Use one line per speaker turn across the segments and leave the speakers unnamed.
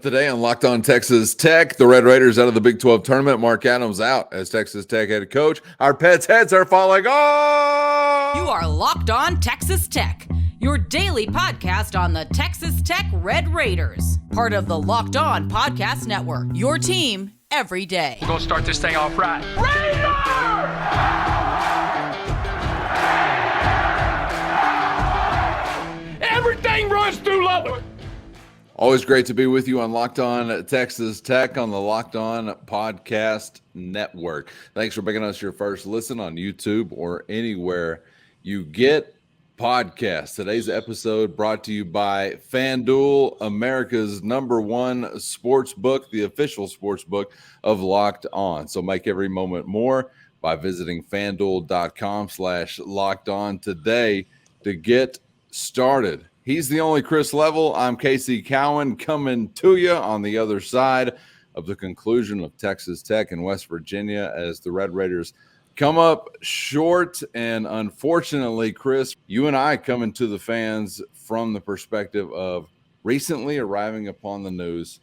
Today on Locked On Texas Tech, the Red Raiders out of the Big 12 tournament. Mark Adams out as Texas Tech head coach. Our pets' heads are falling off.
You are Locked On Texas Tech, your daily podcast on the Texas Tech Red Raiders. Part of the Locked On Podcast Network, your team every day.
We're going to start this thing off right. Everything runs through Lubbock.
Always great to be with you on Locked On Texas Tech on the Locked On Podcast Network. Thanks for making us your first listen on YouTube or anywhere you get podcasts. Today's episode brought to you by FanDuel, America's #1 sports book, the official sports book of Locked On. So make every moment more by visiting FanDuel.com/LockedOn today to get started. He's the only Chris Level. I'm Casey Cowan coming to you on the other side of the conclusion of Texas Tech and West Virginia as the Red Raiders come up short. And unfortunately, Chris, you and I coming to the fans from the perspective of recently arriving upon the news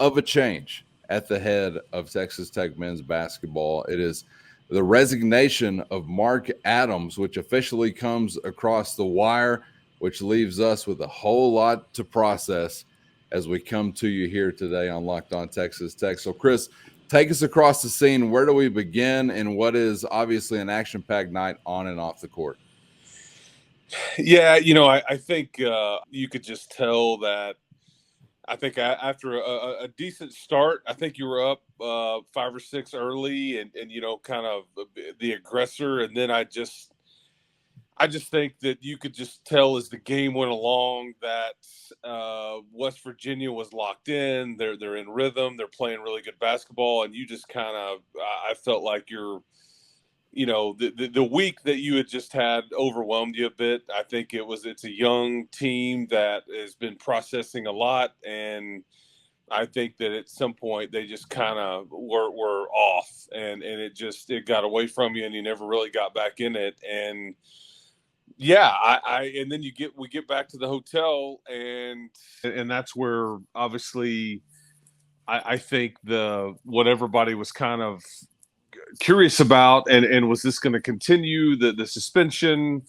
of a change at the head of Texas Tech men's basketball. It is the resignation of Mark Adams, which officially comes across the wire, which leaves us with a whole lot to process as we come to you here today on Locked On Texas Tech. So, Chris, take us across the scene. Where do we begin in what is obviously an action-packed night on and off the court?
Yeah, I think you could just tell that. I think after a decent start, I think you were up 5 or 6 early and kind of the aggressor. And then I just think that you could just tell as the game went along that West Virginia was locked in. They're in rhythm. They're playing really good basketball, and you just kind of I felt like the week that you had just had overwhelmed you a bit. I think it's a young team that has been processing a lot, and I think that at some point they just kind of were off, and it got away from you, and you never really got back in it. And yeah, and then we get back to the hotel, and that's where obviously I think what everybody was kind of curious about, and was this going to continue the suspension,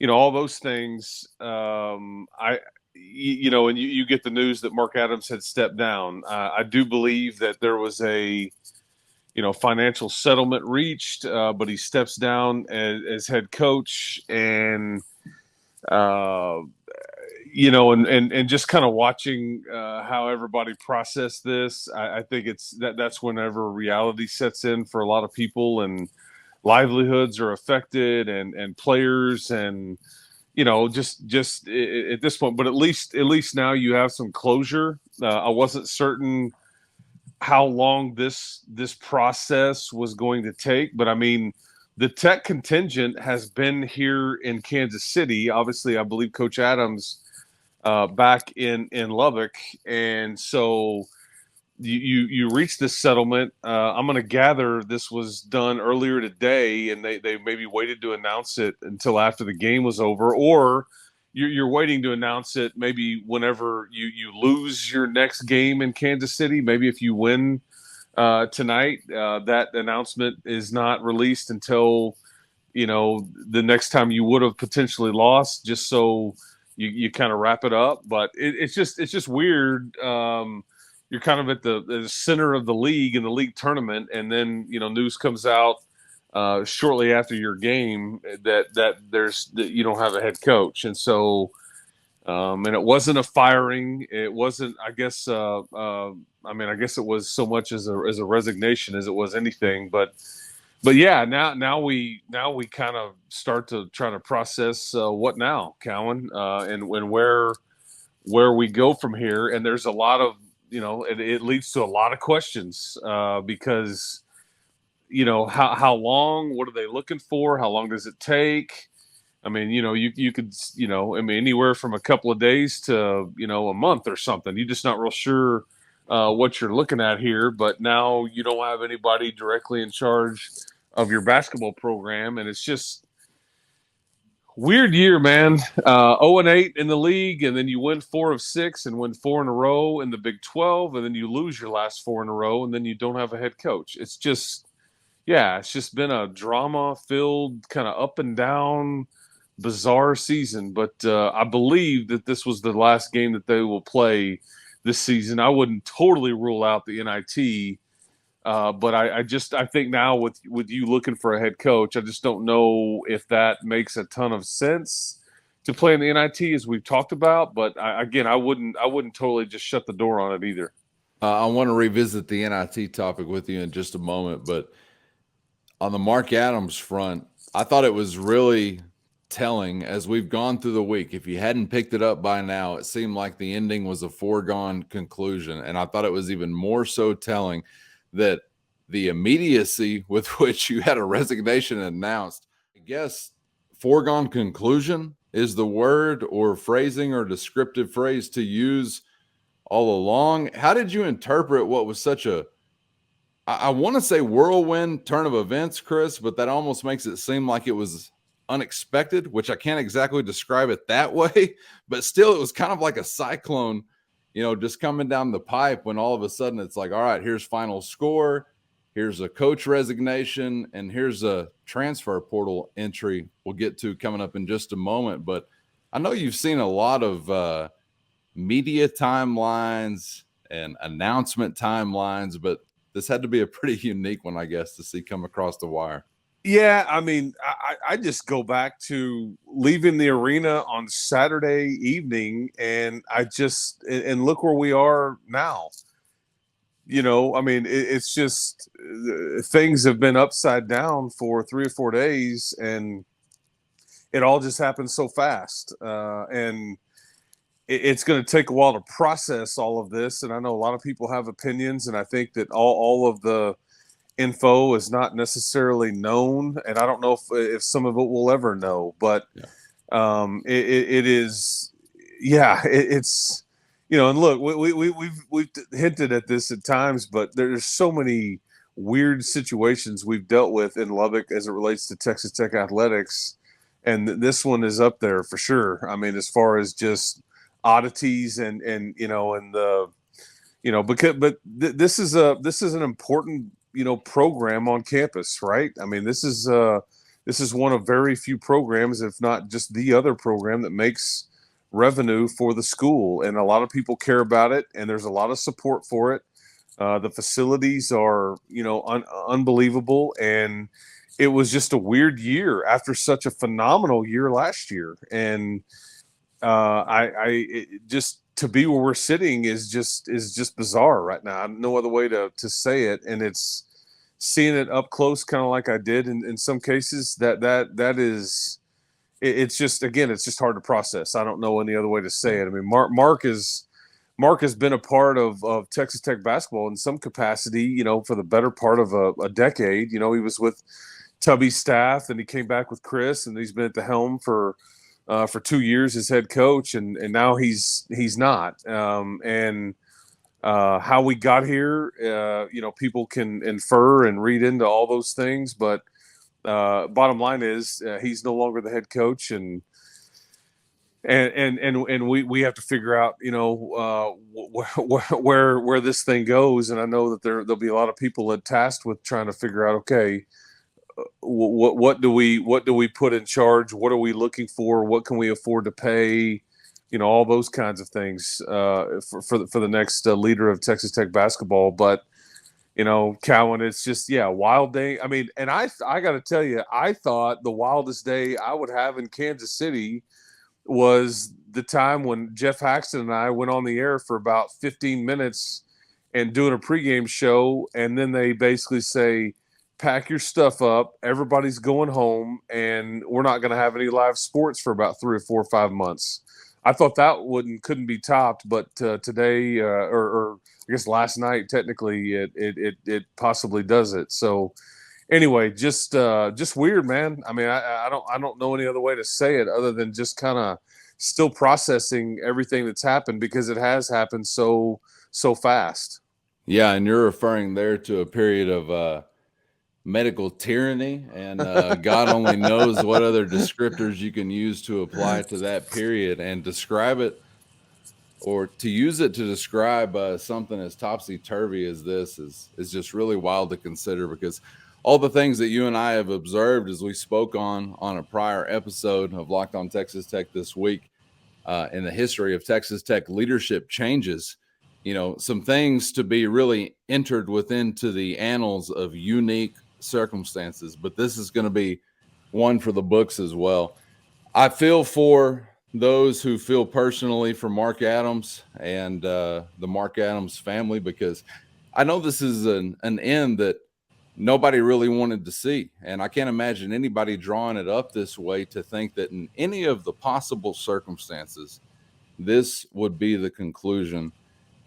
all those things. And you get the news that Mark Adams had stepped down. I do believe that there was a financial settlement reached, but he steps down as head coach, and and just kind of watching how everybody process this. I think that's whenever reality sets in for a lot of people, and livelihoods are affected, and players, and just at this point. But at least now you have some closure. I wasn't certain how long this process was going to take, but I mean, the Tech contingent has been here in Kansas City. Obviously, I believe Coach Adams back in Lubbock, and so you reached this settlement. I'm going to gather this was done earlier today, and they maybe waited to announce it until after the game was over, or you're waiting to announce it maybe whenever you lose your next game in Kansas City. Maybe if you win tonight, that announcement is not released until the next time you would have potentially lost, just so you kind of wrap it up. But it's just weird. You're kind of at the center of the league in the league tournament, and then news comes out shortly after your game that you don't have a head coach. And so and it wasn't a firing. It wasn't, I guess it was so much as a resignation as it was anything. But yeah, now we kind of start to try to process what now, Cowan, and where we go from here. And there's a lot of it leads to a lot of questions because how long? What are they looking for? How long does it take? I mean, you could, anywhere from a couple of days to, a month or something. You're just not real sure what you're looking at here. But now you don't have anybody directly in charge of your basketball program. And it's just, Weird year, man. 0-8 in the league, and then you win 4 of 6 and win 4 in a row in the Big 12, and then you lose your last 4 in a row, and then you don't have a head coach. It's just been a drama-filled, kind of up and down, bizarre season. But I believe that this was the last game that they will play this season. I wouldn't totally rule out the NIT. But I think now with you looking for a head coach, I just don't know if that makes a ton of sense to play in the NIT as we've talked about. But I wouldn't totally just shut the door on it either.
I want to revisit the NIT topic with you in just a moment, but on the Mark Adams front, I thought it was really telling as we've gone through the week. If you hadn't picked it up by now, it seemed like the ending was a foregone conclusion, and I thought it was even more so telling that the immediacy with which you had a resignation announced, I guess foregone conclusion is the word or phrasing or descriptive phrase to use all along. How did you interpret what was such a, I want to say whirlwind turn of events, Chris, but that almost makes it seem like it was unexpected, which I can't exactly describe it that way, but still it was kind of like a cyclone, just coming down the pipe when all of a sudden it's like, all right, here's final score, here's a coach resignation, and here's a transfer portal entry we'll get to coming up in just a moment. But I know you've seen a lot of media timelines and announcement timelines, but this had to be a pretty unique one, I guess, to see come across the wire.
Yeah, I mean, I just go back to leaving the arena on Saturday evening, and and look where we are now. I mean, it's just things have been upside down for 3 or 4 days, and it all just happened so fast. And it's going to take a while to process all of this. And I know a lot of people have opinions, and I think that all of the info is not necessarily known, and I don't know if some of it we'll ever know, but it's and look, we've hinted at this at times, but there's so many weird situations we've dealt with in Lubbock as it relates to Texas Tech athletics, and this one is up there for sure. I mean, as far as just oddities and this is an important program on campus, right? I mean, this is one of very few programs, if not just the other program, that makes revenue for the school, and a lot of people care about it, and there's a lot of support for it. The facilities are unbelievable, and it was just a weird year after such a phenomenal year last year. And just to be where we're sitting is just bizarre right now. No other way to say it. And it's seeing it up close, kind of like I did in some cases, that is, it's just hard to process. I don't know any other way to say it. I mean, Mark has been a part of Texas Tech basketball in some capacity, for the better part of a decade. He was with Tubby's staff, and he came back with Chris, and he's been at the helm for 2 years as head coach, and now he's not. How we got here, people can infer and read into all those things, but bottom line is he's no longer the head coach, and we have to figure out, where this thing goes. And I know that there'll be a lot of people tasked with trying to figure out, okay, what do we put in charge? What are we looking for? What can we afford to pay? All those kinds of things for the next leader of Texas Tech basketball. But Cowan, it's just wild day. I mean, and I got to tell you, I thought the wildest day I would have in Kansas City was the time when Jeff Haxton and I went on the air for about 15 minutes and doing a pregame show, and then they basically say, pack your stuff up, everybody's going home, and we're not going to have any live sports for about 3 or 4 or 5 months. I thought that couldn't be topped, but today, or I guess last night, technically, it possibly does it. So anyway, just weird, man. I mean, I don't know any other way to say it other than just kind of still processing everything that's happened, because it has happened so fast.
Yeah, and you're referring there to a period of medical tyranny, and God only knows what other descriptors you can use to apply to that period and describe it, or to use it to describe something as topsy-turvy as this is just really wild to consider, because all the things that you and I have observed as we spoke on a prior episode of Locked On Texas Tech this week, in the history of Texas Tech leadership changes, some things to be really entered into the annals of unique circumstances, but this is going to be one for the books as well. I feel for those who feel personally for Mark Adams and the Mark Adams family, because I know this is an end that nobody really wanted to see. And I can't imagine anybody drawing it up this way to think that in any of the possible circumstances, this would be the conclusion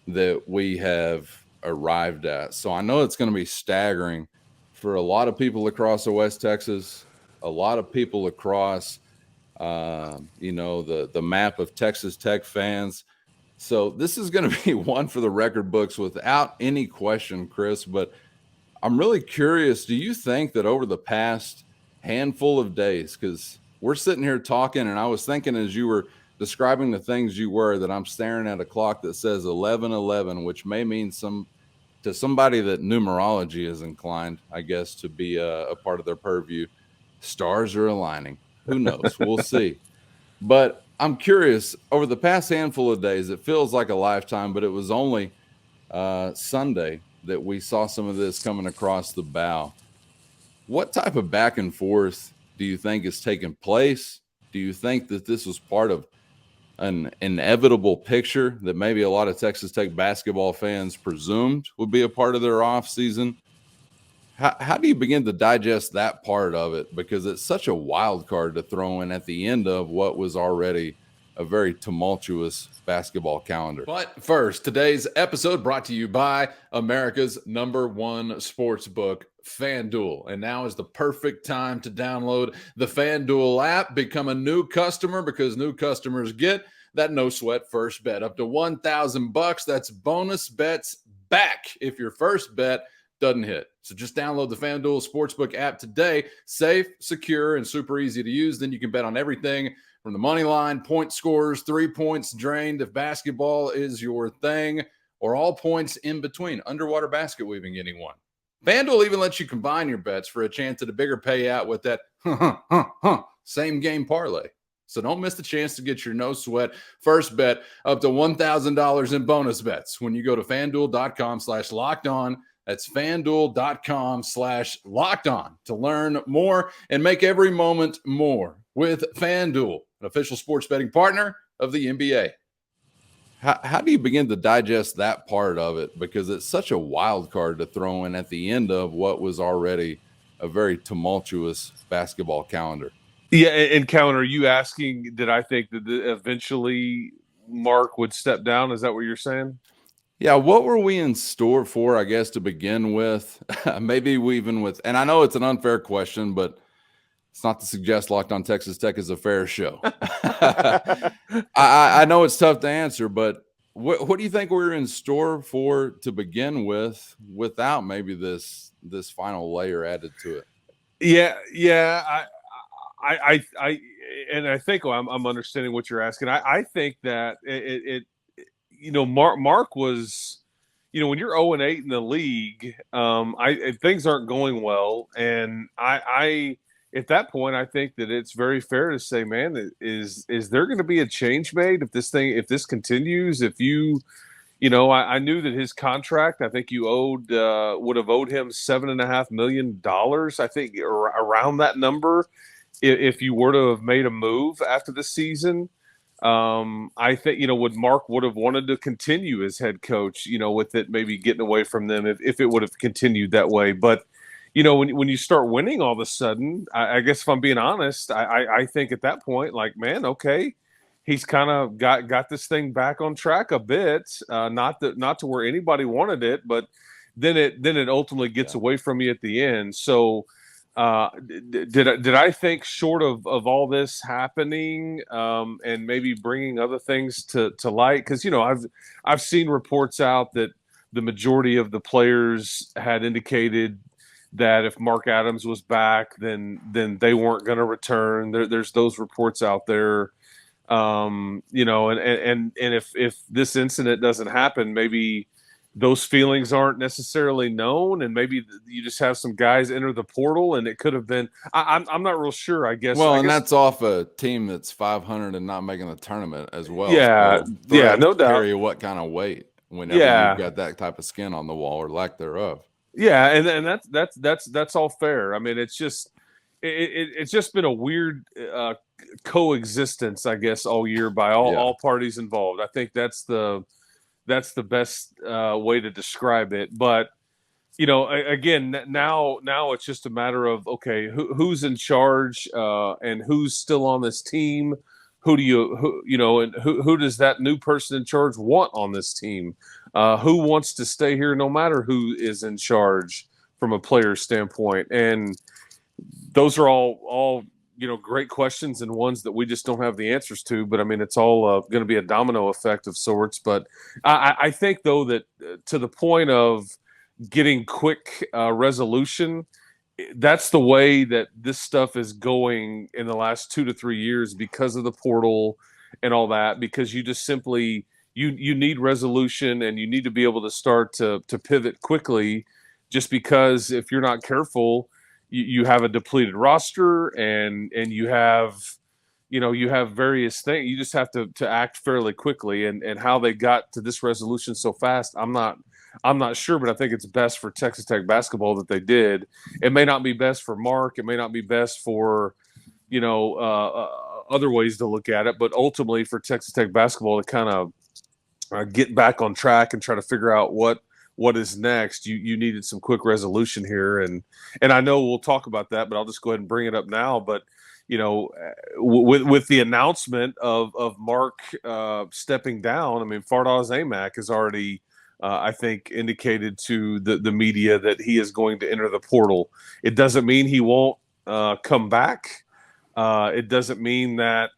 that we have arrived at. So I know it's going to be staggering for a lot of people across the West Texas, a lot of people across, the map of Texas Tech fans. So this is going to be one for the record books without any question, Chris. But I'm really curious, do you think that over the past handful of days, because we're sitting here talking, and I was thinking as you were describing the things you were, that I'm staring at a clock that says 11:11, which may mean to somebody that numerology is inclined, I guess, to be a part of their purview. Stars are aligning. Who knows? We'll see. But I'm curious, over the past handful of days, it feels like a lifetime, but it was only Sunday that we saw some of this coming across the bow. What type of back and forth do you think is taking place? Do you think that this was part of an inevitable picture that maybe a lot of Texas Tech basketball fans presumed would be a part of their off season? How do you begin to digest that part of it? Because it's such a wild card to throw in at the end of what was already a very tumultuous basketball calendar.
But first, today's episode brought to you by America's #1 sports book, FanDuel. And now is the perfect time to download the FanDuel app. Become a new customer, because new customers get that no sweat first bet up to $1,000. That's bonus bets back if your first bet doesn't hit. So just download the FanDuel Sportsbook app today. Safe, secure, and super easy to use. Then you can bet on everything from the money line, point scores, 3 points drained if basketball is your thing, or all points in between. Underwater basket weaving, anyone. FanDuel even lets you combine your bets for a chance at a bigger payout with that same game parlay. So don't miss the chance to get your no sweat first bet up to $1,000 in bonus bets when you go to FanDuel.com/lockedon. That's FanDuel.com/lockedon to learn more and make every moment more with FanDuel, an official sports betting partner of the NBA. How do you begin to digest that part of it? Because it's such a wild card to throw in at the end of what was already a very tumultuous basketball calendar.
Yeah, and Callan, are you asking, did I think that eventually Mark would step down? Is that what you're saying?
Yeah, what were we in store for, I guess, to begin with? Maybe we even with, and I know it's an unfair question, but it's not to suggest Locked On Texas Tech is a fair show. I know it's tough to answer, but what do you think we were in store for to begin with, without maybe this final layer added to it?
Yeah. I think I'm understanding what you're asking. I think that Mark was, when you're 0-8 in the league, things aren't going well, and I at that point, I think that it's very fair to say, man, is there going to be a change made if this continues? If I knew that his contract, I think you would have owed him $7.5 million, I think, or around that number, if you were to have made a move after the season. I think, Mark would have wanted to continue as head coach, with it maybe getting away from them if it would have continued that way. But, when you start winning all of a sudden, I guess if I'm being honest, I think at that point, like, man, okay, he's kind of got this thing back on track a bit, not to where anybody wanted it, but then it ultimately gets away from you at the end. So, did I think, short of all this happening, and maybe bringing other things to light? Because I've seen reports out that the majority of the players had indicated that if Mark Adams was back, then they weren't going to return. There's those reports out there. And if this incident doesn't happen, maybe those feelings aren't necessarily known, and maybe you just have some guys enter the portal, and it could have been. I'm not real sure. I guess.
Well, and that's off a team that's 500 and not making the tournament as well.
Yeah,
so
yeah, no doubt.
Carry what kind of weight whenever you've got that type of skin on the wall or lack thereof.
Yeah, and that's all fair. I mean, it's just it's just been a weird coexistence, I guess, all year by all parties involved. I think that's the best way to describe it. But again, now it's just a matter of, okay, who's in charge and who's still on this team. Who does that new person in charge want on this team? Who wants to stay here no matter who is in charge from a player standpoint? And those are all great questions and ones that we just don't have the answers to. But I mean, it's all going to be a domino effect of sorts. But I think, though, that to the point of getting quick resolution, that's the way that this stuff is going in the last 2 to 3 years because of the portal and all that, because you just simply you need resolution, and you need to be able to start to pivot quickly, just because if you're not careful, you have a depleted roster, and you have various things. You just have to act fairly quickly, and how they got to this resolution so fast, I'm not sure, but I think it's best for Texas Tech basketball that they did. It may not be best for Mark. It may not be best for, other ways to look at it, but ultimately for Texas Tech basketball to kind of get back on track and try to figure out what is next, you needed some quick resolution here. And I know we'll talk about that, but I'll just go ahead and bring it up now. But, with the announcement of Mark stepping down, I mean, Fardaws Aimaq has already, I think, indicated to the media that he is going to enter the portal. It doesn't mean he won't come back. It doesn't mean that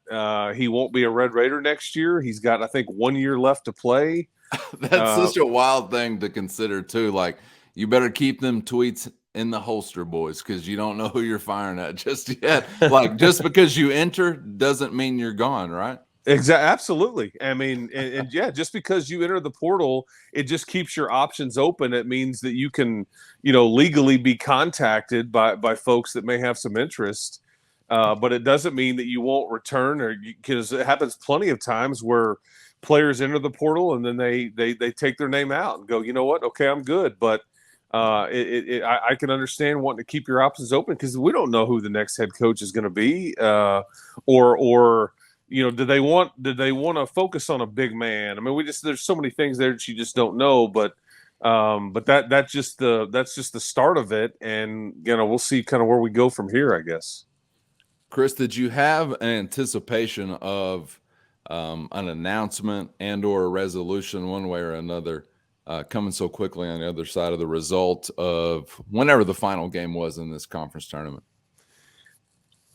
he won't be a Red Raider next year. He's got, I think, 1 year left to play.
That's such a wild thing to consider, too. Like, you better keep them tweets in the holster, boys, because you don't know who you're firing at just yet. Like, just because you enter doesn't mean you're gone, right?
Exactly. Absolutely. I mean, and yeah, just because you enter the portal, it just keeps your options open. It means that you can, legally be contacted by folks that may have some interest. But it doesn't mean that you won't return, because it happens plenty of times where players enter the portal and then they take their name out and go, you know what? Okay, I'm good. But I can understand wanting to keep your options open, because we don't know who the next head coach is going to be, or did they want to focus on a big man? I mean, there's so many things there that you just don't know. But that's just the start of it, and we'll see kind of where we go from here, I guess.
Chris, did you have an anticipation of an announcement and or a resolution one way or another coming so quickly on the other side of the result of whenever the final game was in this conference tournament?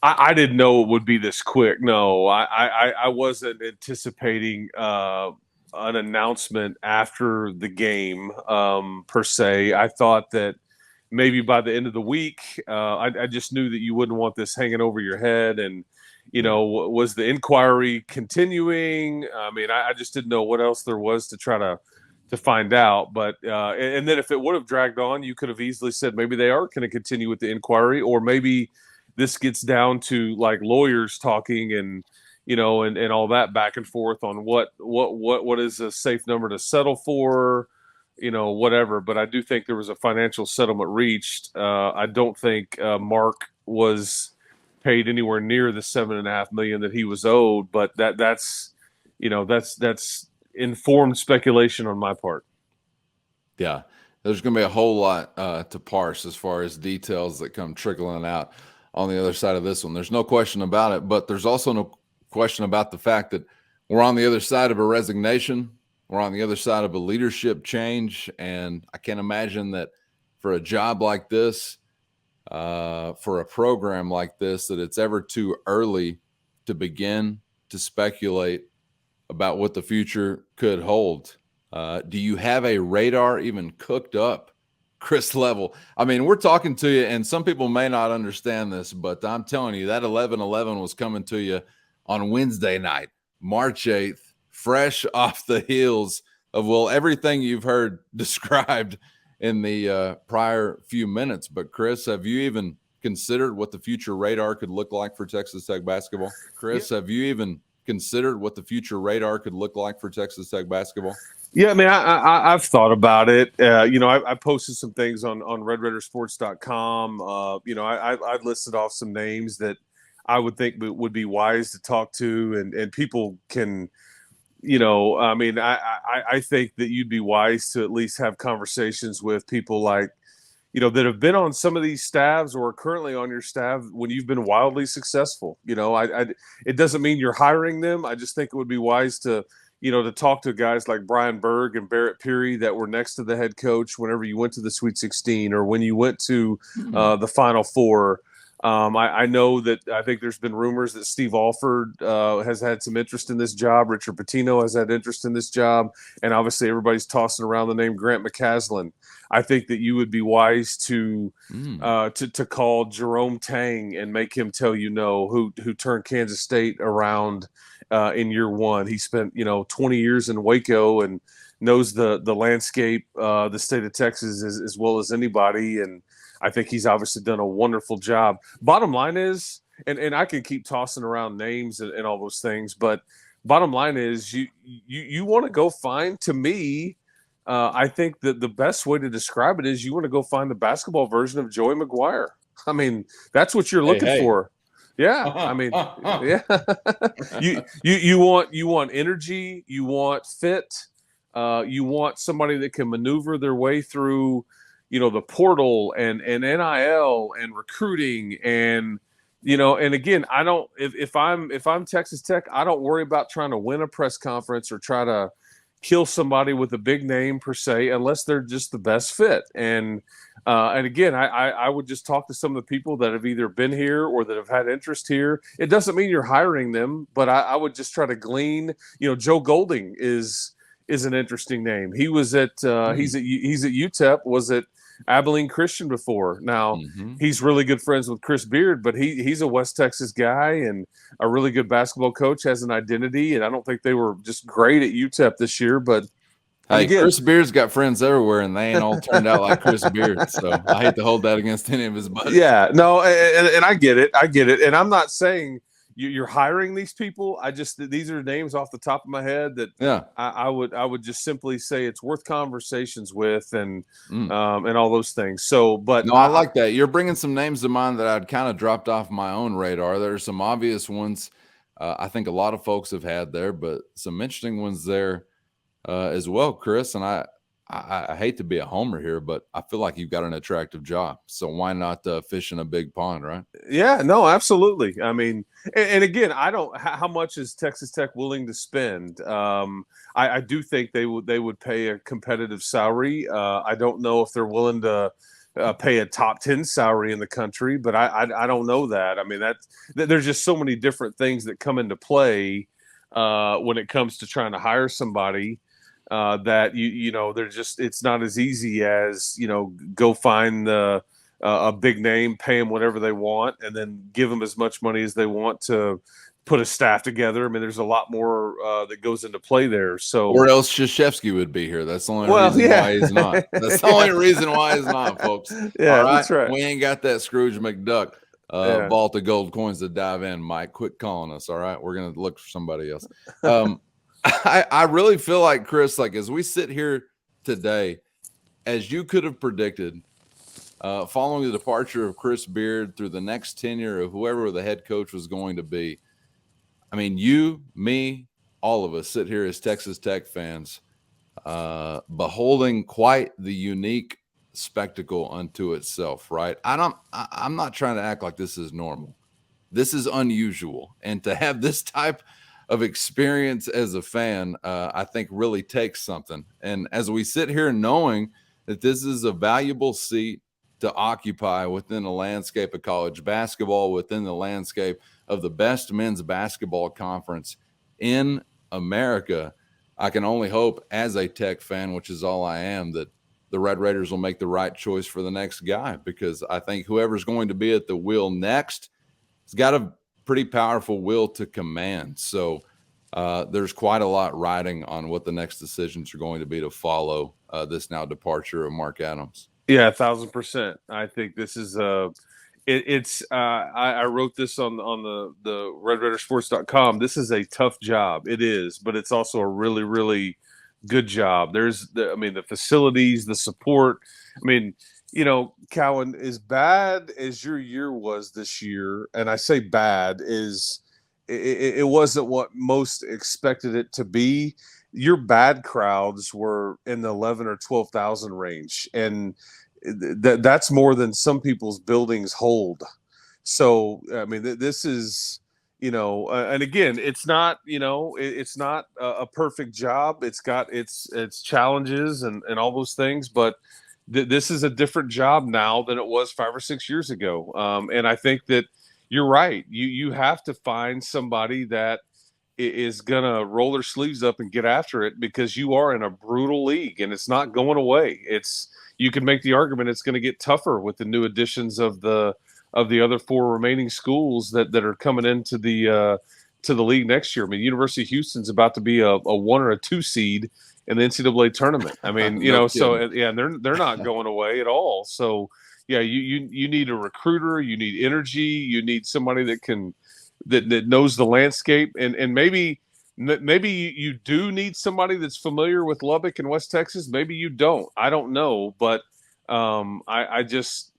I didn't know it would be this quick. No, I wasn't anticipating an announcement after the game per se. I thought that maybe by the end of the week, I just knew that you wouldn't want this hanging over your head. And, was the inquiry continuing? I mean, I just didn't know what else there was to try to find out. But and then if it would have dragged on, you could have easily said maybe they are going to continue with the inquiry, or maybe this gets down to like lawyers talking and all that back and forth on what is a safe number to settle for, whatever. But I do think there was a financial settlement reached. I don't think Mark was paid anywhere near the $7.5 million that he was owed, but that's informed speculation on my part.
Yeah, there's going to be a whole lot to parse as far as details that come trickling out on the other side of this one. There's no question about it, but there's also no question about the fact that we're on the other side of a resignation. We're on the other side of a leadership change, and I can't imagine that for a job like this, for a program like this, that it's ever too early to begin to speculate about what the future could hold. Do you have a radar even cooked up Chris Level. I mean, we're talking to you, and some people may not understand this, but I'm telling you, that 11-11 was coming to you on Wednesday night, March 8th, fresh off the heels of, well, everything you've heard described in the prior few minutes. But, Chris, have you even considered what the future radar could look like for Texas Tech basketball? Chris, have you even considered what the future radar could look like for Texas Tech basketball?
Yeah, I mean, I've thought about it. I posted some things on RedRaidersports.com. I listed off some names that I would think would be wise to talk to, and people can, I think that you'd be wise to at least have conversations with people like, that have been on some of these staffs or are currently on your staff when you've been wildly successful. It doesn't mean you're hiring them. I just think it would be wise to talk to guys like Brian Berg and Barrett Peary that were next to the head coach whenever you went to the Sweet 16 or when you went to the Final Four. I know that I think there's been rumors that Steve Alford has had some interest in this job. Richard Pitino has had interest in this job. And obviously everybody's tossing around the name Grant McCaslin. I think that you would be wise to call Jerome Tang and make him tell who turned Kansas State around in year one. He spent 20 years in Waco and knows the landscape, the state of Texas as well as anybody. And I think he's obviously done a wonderful job. Bottom line is, and I can keep tossing around names and all those things, but bottom line is you want to go find, to me, I think that the best way to describe it is you want to go find the basketball version of Joey McGuire. I mean, that's what you're looking for. Yeah. I mean, yeah. you want energy, you want fit, you want somebody that can maneuver their way through, the portal and NIL and recruiting and again, I don't, if I'm Texas Tech, I don't worry about trying to win a press conference or try to kill somebody with a big name per se, unless they're just the best fit. And again, I would just talk to some of the people that have either been here or that have had interest here. It doesn't mean you're hiring them, but I would just try to glean. Joe Golding is an interesting name. He was at he's at UTEP, was at Abilene Christian before. Now he's really good friends with Chris Beard, but he's a West Texas guy and a really good basketball coach, has an identity. And I don't think they were just great at UTEP this year, but
hey, again, Chris Beard's got friends everywhere, and they ain't all turned out like Chris Beard. So I hate to hold that against any of his buddies.
Yeah, no, and I get it. And I'm not saying you're hiring these people. These are names off the top of my head that I would just simply say it's worth conversations with and all those things. So, but
no, I like that. You're bringing some names to mind that I'd kind of dropped off my own radar. There are some obvious ones I think a lot of folks have had there, but some interesting ones there as well, Chris. And I hate to be a homer here, but I feel like you've got an attractive job. So why not fish in a big pond, right?
Yeah, no, absolutely. I mean, and again, how much is Texas Tech willing to spend? I do think they would pay a competitive salary. I don't know if they're willing to pay a top 10 salary in the country, but I don't know that. I mean, there's just so many different things that come into play when it comes to trying to hire somebody. That they're just, it's not as easy as go find a big name, pay them whatever they want, and then give them as much money as they want to put a staff together. I mean, there's a lot more that goes into play there. So,
or else Krzyzewski would be here. That's the only reason why he's not. That's the only reason why he's not, folks.
Yeah,
all right?
That's right.
We ain't got that Scrooge McDuck vault of gold coins to dive in. Mike, quit calling us. All right, we're gonna look for somebody else. I really feel like, Chris, like as we sit here today, as you could have predicted, following the departure of Chris Beard through the next tenure of whoever the head coach was going to be, I mean, you, me, all of us sit here as Texas Tech fans, beholding quite the unique spectacle unto itself, right? I'm not trying to act like this is normal. This is unusual. And to have this type of experience as a fan, I think really takes something. And as we sit here knowing that this is a valuable seat to occupy within the landscape of college basketball, within the landscape of the best men's basketball conference in America, I can only hope as a Tech fan, which is all I am, that the Red Raiders will make the right choice for the next guy, because I think whoever's going to be at the wheel next has got a pretty powerful will to command. So there's quite a lot riding on what the next decisions are going to be to follow this now departure of Mark Adams.
Yeah, 1,000%. I think this is I wrote this on the RedRaidersports.com. This is a tough job. It is, but it's also a really, really good job. The facilities, the support. Cowan, as bad as your year was this year, and I say bad, it wasn't what most expected it to be. Your bad crowds were in the 11 or 12,000 range, and that's more than some people's buildings hold. So, this is, and again, it's not, it's not a perfect job. It's got its challenges and all those things, but this is a different job now than it was 5 or 6 years ago. And I think that you're right. You have to find somebody that is going to roll their sleeves up and get after it, because you are in a brutal league and it's not going away. You can make the argument it's going to get tougher with the new additions of the other 4 remaining schools that are coming into the league next year. University of Houston's about to be a 1 or a 2 seed in the NCAA tournament. And they're not going away at all. So yeah, you need a recruiter, you need energy, you need somebody that knows the landscape, and maybe you do need somebody that's familiar with Lubbock and West Texas. Maybe you don't. I don't know, but I just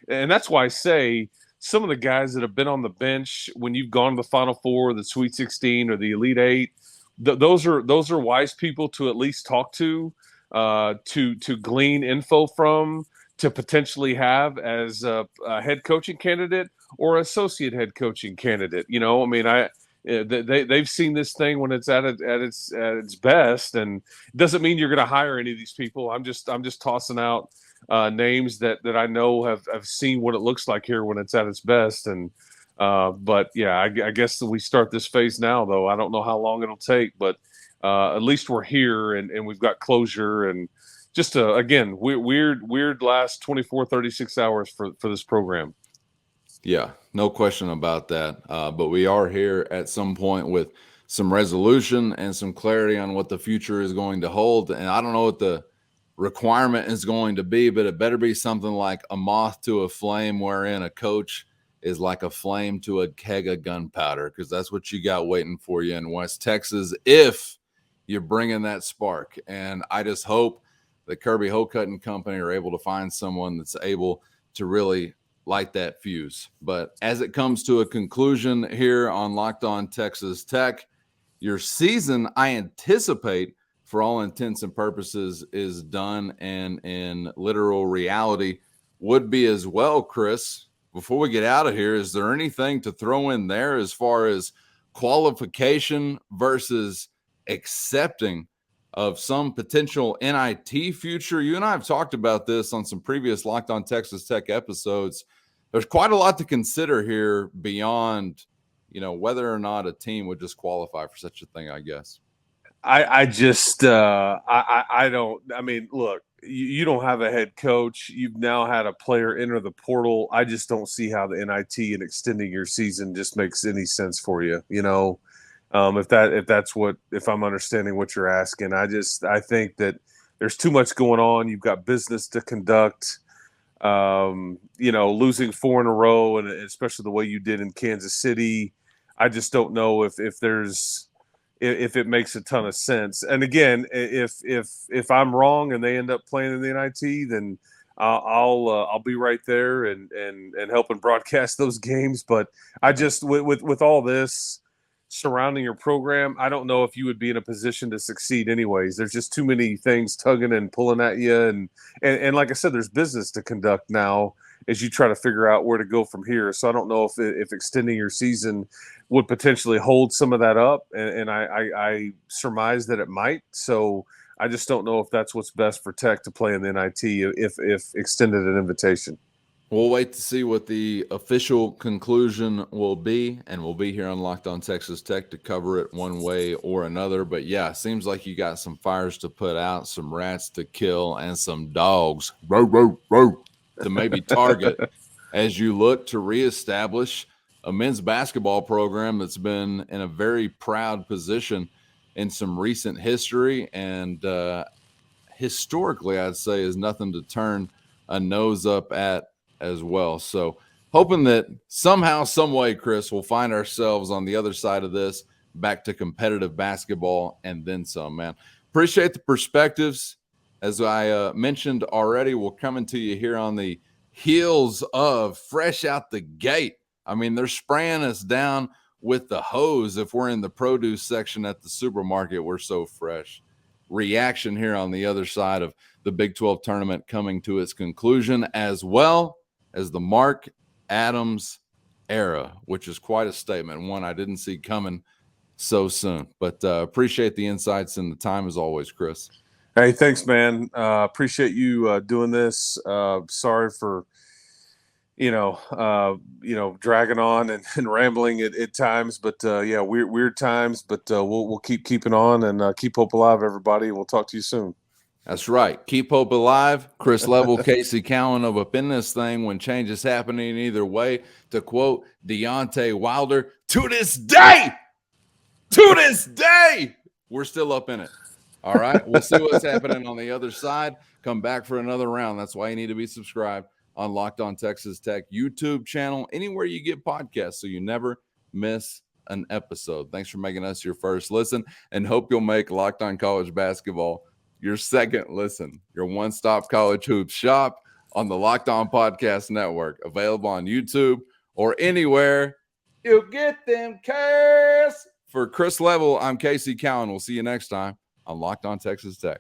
and that's why I say some of the guys that have been on the bench when you've gone to the Final Four, the Sweet 16, or the Elite Eight, those are wise people to at least talk to glean info from, to potentially have as a head coaching candidate or associate head coaching candidate. They've seen this thing when it's at its best, and it doesn't mean you're going to hire any of these people. I'm just tossing out names that I know have seen what it looks like here when it's at its best. And but yeah, I guess we start this phase now, though. I don't know how long it'll take, but at least we're here and we've got closure, and just again, weird last 24, 36 hours for this program.
Yeah, no question about that. But we are here at some point with some resolution and some clarity on what the future is going to hold. And I don't know what the requirement is going to be, but it better be something like a moth to a flame, wherein a coach is like a flame to a keg of gunpowder, because that's what you got waiting for you in West Texas if you're bringing that spark. And I just hope that Kirby Hocutt and company are able to find someone that's able to really light that fuse. But as it comes to a conclusion here on Locked On Texas Tech, your season, I anticipate, for all intents and purposes, is done, and in literal reality would be as well. Chris, before we get out of here, is there anything to throw in there as far as qualification versus accepting of some potential NIT future? You and I have talked about this on some previous Locked On Texas Tech episodes. There's quite a lot to consider here beyond, whether or not a team would just qualify for such a thing, I guess.
Look, you don't have a head coach. You've now had a player enter the portal. I just don't see how the NIT and extending your season just makes any sense for you. If I'm understanding what you're asking, I think that there's too much going on. You've got business to conduct. Losing 4 in a row, and especially the way you did in Kansas City, I just don't know if it makes a ton of sense. And again, if I'm wrong and they end up playing in the NIT, then I'll be right there and helping broadcast those games. But I just with all this surrounding your program, I don't know if you would be in a position to succeed anyways. There's just too many things tugging and pulling at you. And like I said, there's business to conduct now as you try to figure out where to go from here. So I don't know if extending your season would potentially hold some of that up. And I surmise that it might. So I just don't know if that's what's best for Tech to play in the NIT if extended an invitation.
We'll wait to see what the official conclusion will be, and we'll be here on Locked On Texas Tech to cover it one way or another. But yeah, seems like you got some fires to put out, some rats to kill, and some dogs to maybe target as you look to reestablish a men's basketball program that's been in a very proud position in some recent history, and historically, I'd say, is nothing to turn a nose up at as well. So hoping that somehow, some way, Chris, we'll find ourselves on the other side of this, back to competitive basketball and then some, man. Appreciate the perspectives. As I mentioned already, we're coming to you here on the heels of fresh out the gate. I mean, they're spraying us down with the hose if we're in the produce section at the supermarket. We're so fresh. Reaction here on the other side of the Big 12 tournament coming to its conclusion, as well as the Mark Adams era, which is quite a statement, one I didn't see coming so soon. But appreciate the insights and the time as always, Chris.
Hey, thanks, man. Appreciate you doing this. Sorry for dragging on and rambling at times, but yeah, weird times. But we'll keep keeping on and keep hope alive, everybody. We'll talk to you soon.
That's right. Keep hope alive. Chris Level, Casey Cowan of Up in This Thing when change is happening either way. To quote Deontay Wilder, to this day, we're still up in it. All right. We'll see what's happening on the other side. Come back for another round. That's why you need to be subscribed on Locked On Texas Tech YouTube channel, anywhere you get podcasts, so you never miss an episode. Thanks for making us your first listen, and hope you'll make Locked On College Basketball your second listen, your one-stop college hoops shop on the Locked On Podcast Network, available on YouTube or anywhere you get them cares. For Chris Level, I'm Casey Cowan. We'll see you next time on Locked On Texas Tech.